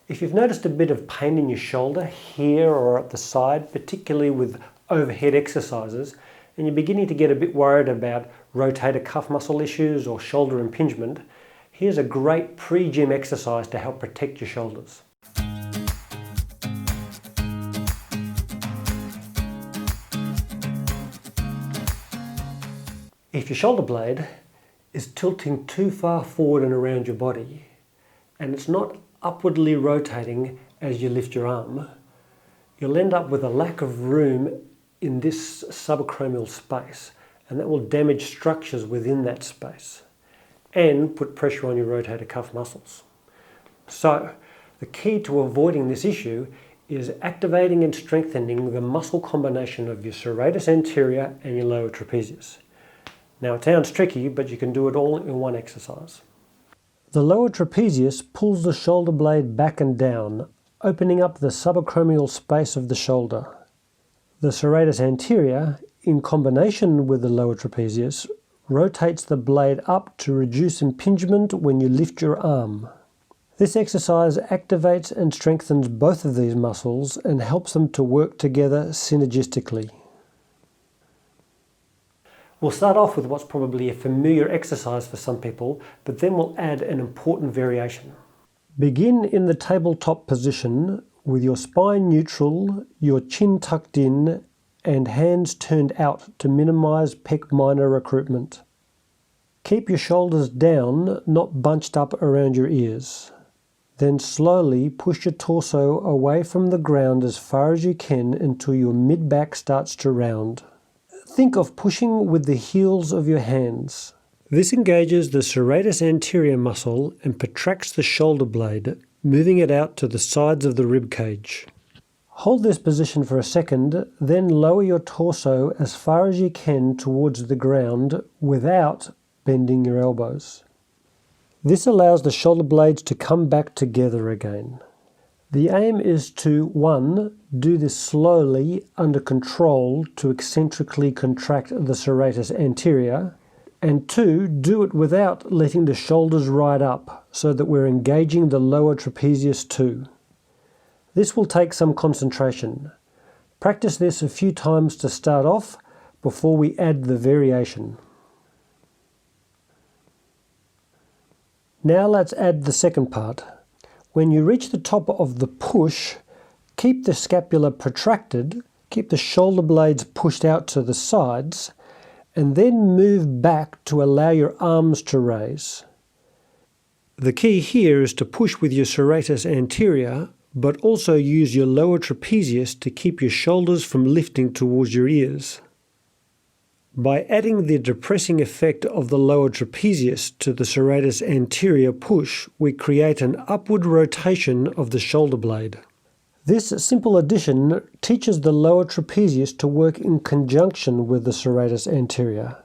If you've noticed a bit of pain in your shoulder here or at the side, particularly with overhead exercises, and you're beginning to get a bit worried about rotator cuff muscle issues or shoulder impingement, here's a great pre-gym exercise to help protect your shoulders. If your shoulder blade is tilting too far forward and around your body, and it's not upwardly rotating as you lift your arm, you'll end up with a lack of room in this subacromial space, and that will damage structures within that space and put pressure on your rotator cuff muscles. So, the key to avoiding this issue is activating and strengthening the muscle combination of your serratus anterior and your lower trapezius. Now, it sounds tricky, but you can do it all in one exercise. The lower trapezius pulls the shoulder blade back and down, opening up the subacromial space of the shoulder. The serratus anterior, in combination with the lower trapezius, rotates the blade up to reduce impingement when you lift your arm. This exercise activates and strengthens both of these muscles and helps them to work together synergistically. We'll start off with what's probably a familiar exercise for some people, but then we'll add an important variation. Begin in the tabletop position with your spine neutral, your chin tucked in, and hands turned out to minimize pec minor recruitment. Keep your shoulders down, not bunched up around your ears. Then slowly push your torso away from the ground as far as you can until your mid-back starts to round. Think of pushing with the heels of your hands. This engages the serratus anterior muscle and protracts the shoulder blade, moving it out to the sides of the rib cage. Hold this position for a second, then lower your torso as far as you can towards the ground without bending your elbows. This allows the shoulder blades to come back together again. The aim is to 1. Do this slowly under control to eccentrically contract the serratus anterior, and 2. Do it without letting the shoulders ride up so that we're engaging the lower trapezius too. This will take some concentration. Practice this a few times to start off before we add the variation. Now let's add the second part. When you reach the top of the push, keep the scapula protracted, keep the shoulder blades pushed out to the sides, and then move back to allow your arms to raise. The key here is to push with your serratus anterior, but also use your lower trapezius to keep your shoulders from lifting towards your ears. By adding the depressing effect of the lower trapezius to the serratus anterior push, we create an upward rotation of the shoulder blade. This simple addition teaches the lower trapezius to work in conjunction with the serratus anterior,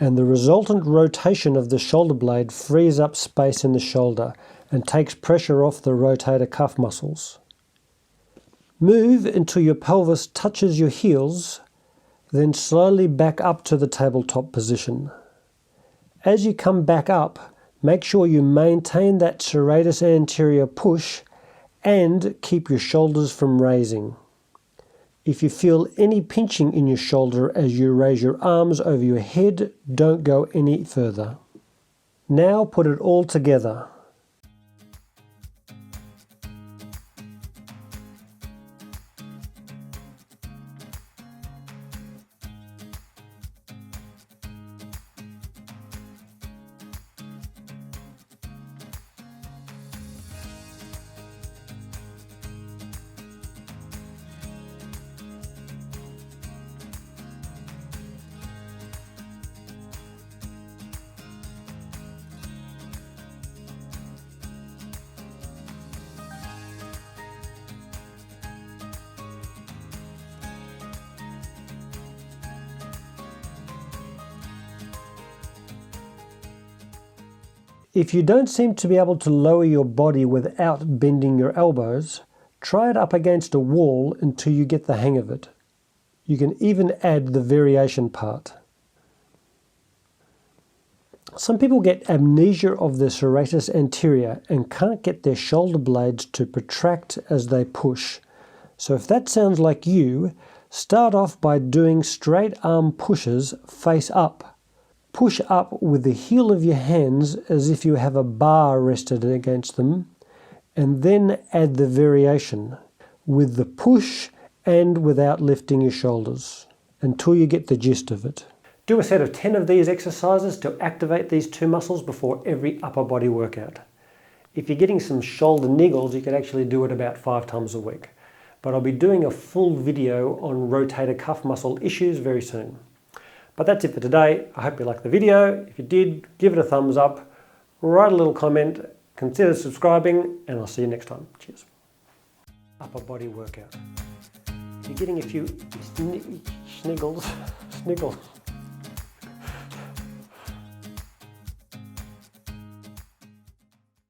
and the resultant rotation of the shoulder blade frees up space in the shoulder and takes pressure off the rotator cuff muscles. Move until your pelvis touches your heels, then slowly back up to the tabletop position. As you come back up, make sure you maintain that serratus anterior push and keep your shoulders from raising. If you feel any pinching in your shoulder as you raise your arms over your head, don't go any further. Now put it all together. If you don't seem to be able to lower your body without bending your elbows, try it up against a wall until you get the hang of it. You can even add the variation part. Some people get amnesia of the serratus anterior and can't get their shoulder blades to protract as they push. So if that sounds like you, start off by doing straight arm pushes face up. Push up with the heel of your hands as if you have a bar rested against them, and then add the variation with the push and without lifting your shoulders until you get the gist of it. Do a set of 10 of these exercises to activate these two muscles before every upper body workout. If you're getting some shoulder niggles, you can actually do it about 5 times a week. But I'll be doing a full video on rotator cuff muscle issues very soon. But that's it for today. I hope you liked the video. If you did, give it a thumbs up, write a little comment, consider subscribing, and I'll see you next time. Cheers. Upper body workout. If you're getting a few sniggles.